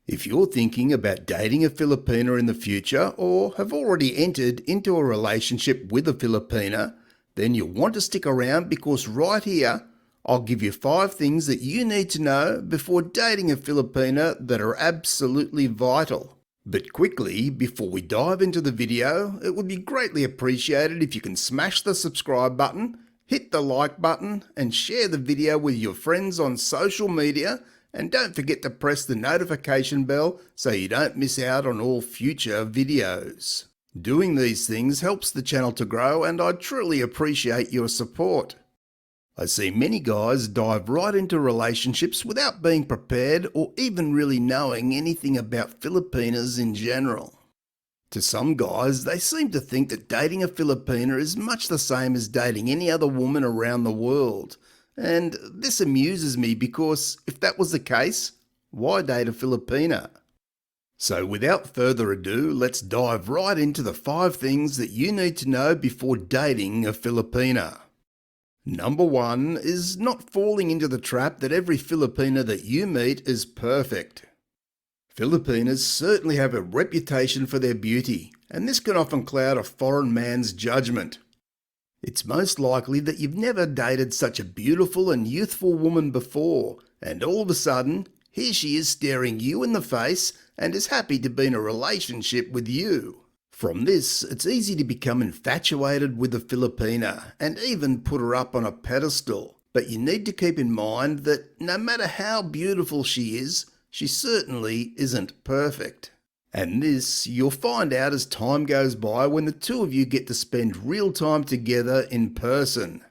If you're thinking about dating a Filipina in the future or have already entered into a relationship with a Filipina, then you'll want to stick around because right here, I'll give you 5 things that you need to know before dating a Filipina that are absolutely vital. But quickly, before we dive into the video, it would be greatly appreciated if you can smash the subscribe button, hit the like button, and share the video with your friends on social media. And don't forget to press the notification bell so you don't miss out on all future videos. Doing these things helps the channel to grow, and I truly appreciate your support. I see many guys dive right into relationships without being prepared or even really knowing anything about Filipinas in general. To some guys, they seem to think that dating a Filipina is much the same as dating any other woman around the world. And this amuses me because if that was the case, why date a Filipina? So without further ado, let's dive right into the 5 things that you need to know before dating a Filipina. Number 1 is not falling into the trap that every Filipina that you meet is perfect. Filipinas certainly have a reputation for their beauty, and this can often cloud a foreign man's judgment. It's most likely that you've never dated such a beautiful and youthful woman before, and all of a sudden, here she is staring you in the face and is happy to be in a relationship with you. From this, it's easy to become infatuated with the Filipina and even put her up on a pedestal. But you need to keep in mind that no matter how beautiful she is, she certainly isn't perfect. And this you'll find out as time goes by when the two of you get to spend real time together in person.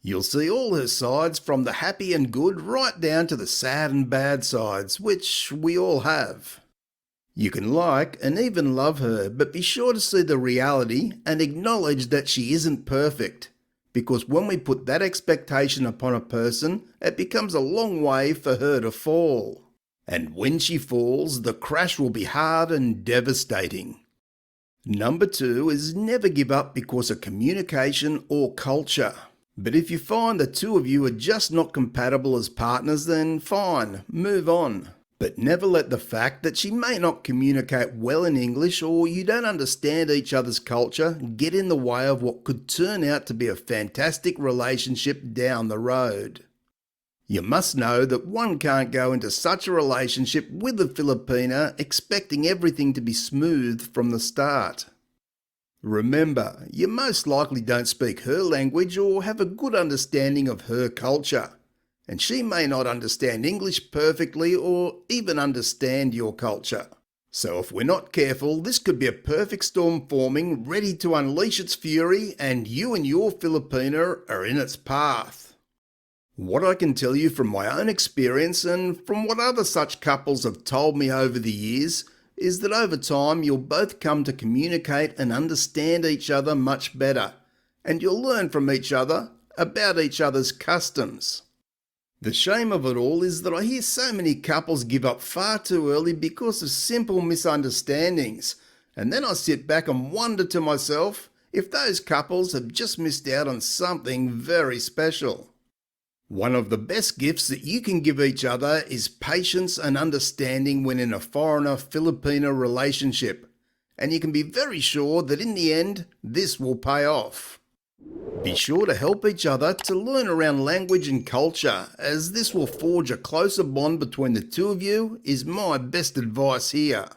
You'll see all her sides, from the happy and good right down to the sad and bad sides, which we all have. You can like and even love her, but be sure to see the reality and acknowledge that she isn't perfect. Because when we put that expectation upon a person, it becomes a long way for her to fall. And when she falls, the crash will be hard and devastating. Number 2 is never give up because of communication or culture. But if you find the two of you are just not compatible as partners, then fine, move on. But never let the fact that she may not communicate well in English or you don't understand each other's culture get in the way of what could turn out to be a fantastic relationship down the road. You must know that one can't go into such a relationship with a Filipina expecting everything to be smooth from the start. Remember, you most likely don't speak her language or have a good understanding of her culture, and she may not understand English perfectly or even understand your culture. So if we're not careful, this could be a perfect storm forming, ready to unleash its fury, and you and your Filipina are in its path. What I can tell you from my own experience and from what other such couples have told me over the years is that over time you'll both come to communicate and understand each other much better, and you'll learn from each other about each other's customs. The shame of it all is that I hear so many couples give up far too early because of simple misunderstandings, and then I sit back and wonder to myself if those couples have just missed out on something very special. One of the best gifts that you can give each other is patience and understanding when in a foreigner-Filipina relationship, and you can be very sure that in the end, this will pay off. Be sure to help each other to learn around language and culture, as this will forge a closer bond between the two of you, is my best advice here.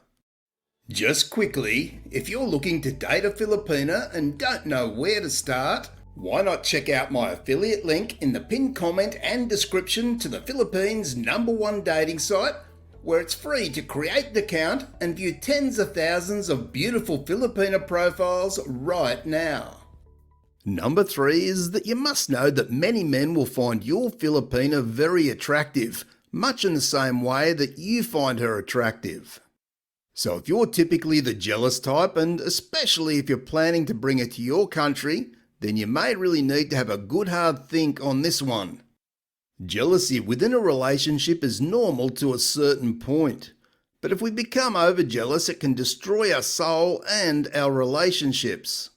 Just quickly, if you're looking to date a Filipina and don't know where to start, why not check out my affiliate link in the pinned comment and description to the Philippines' #1 dating site, where it's free to create an account and view tens of thousands of beautiful Filipina profiles right now. Number 3 is that you must know that many men will find your Filipina very attractive, much in the same way that you find her attractive. So if you're typically the jealous type, and especially if you're planning to bring her to your country, then you may really need to have a good hard think on this one. Jealousy within a relationship is normal to a certain point, but if we become overjealous, it can destroy our soul and our relationships.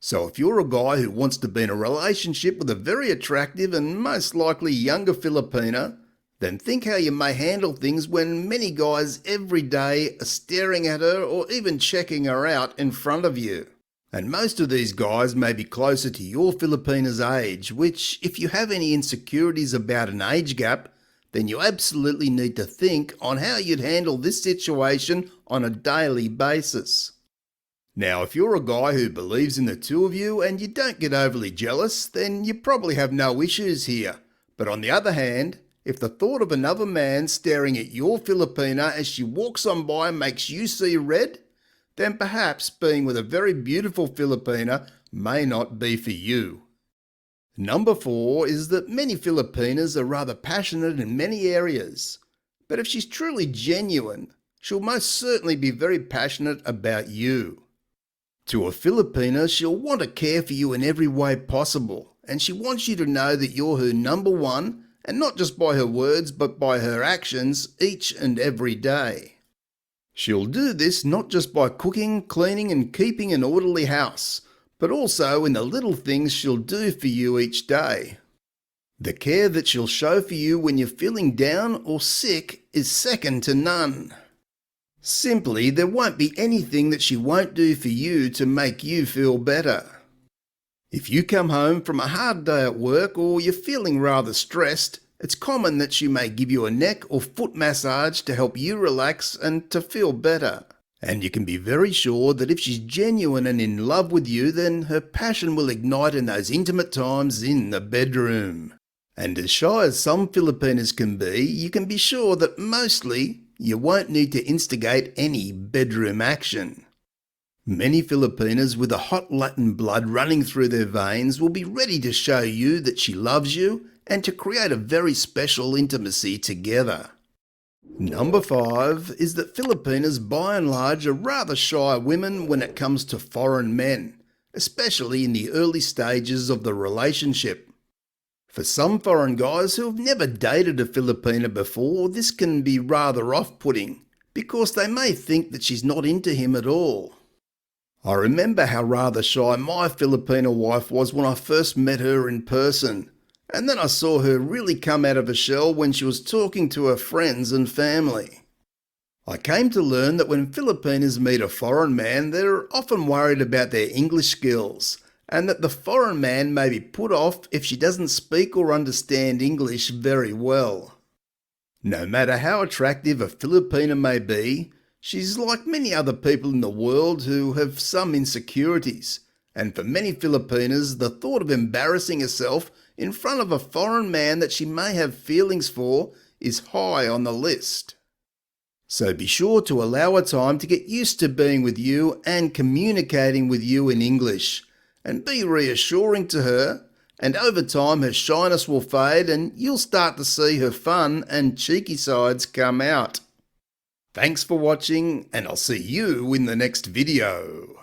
So if you're a guy who wants to be in a relationship with a very attractive and most likely younger Filipina, Then think how you may handle things when many guys every day are staring at her or even checking her out in front of you. And most of these guys may be closer to your Filipina's age, which, if you have any insecurities about an age gap, then you absolutely need to think on how you'd handle this situation on a daily basis. Now, if you're a guy who believes in the two of you and you don't get overly jealous, then you probably have no issues here. But on the other hand, if the thought of another man staring at your Filipina as she walks on by makes you see red, then perhaps being with a very beautiful Filipina may not be for you. Number 4 is that many Filipinas are rather passionate in many areas, but if she's truly genuine, she'll most certainly be very passionate about you. To a Filipina, she'll want to care for you in every way possible, and she wants you to know that you're her number one, and not just by her words but by her actions each and every day. She'll do this not just by cooking, cleaning and keeping an orderly house, but also in the little things she'll do for you each day. The care that she'll show for you when you're feeling down or sick is second to none. Simply, there won't be anything that she won't do for you to make you feel better. If you come home from a hard day at work or you're feeling rather stressed, it's common that she may give you a neck or foot massage to help you relax and to feel better. And you can be very sure that if she's genuine and in love with you, then her passion will ignite in those intimate times in the bedroom. And as shy as some Filipinas can be, you can be sure that mostly you won't need to instigate any bedroom action. Many Filipinas with a hot Latin blood running through their veins will be ready to show you that she loves you and to create a very special intimacy together. Number 5 is that Filipinas by and large are rather shy women when it comes to foreign men, especially in the early stages of the relationship. For some foreign guys who have never dated a Filipina before, this can be rather off-putting, because they may think that she's not into him at all. I remember how rather shy my Filipina wife was when I first met her in person, and then I saw her really come out of her shell when she was talking to her friends and family. I came to learn that when Filipinas meet a foreign man, they're often worried about their English skills, and that the foreign man may be put off if she doesn't speak or understand English very well. No matter how attractive a Filipina may be, she's like many other people in the world who have some insecurities, and for many Filipinas, the thought of embarrassing herself in front of a foreign man that she may have feelings for is high on the list. So be sure to allow her time to get used to being with you and communicating with you in English, and be reassuring to her, and over time her shyness will fade and you'll start to see her fun and cheeky sides come out. Thanks for watching, and I'll see you in the next video.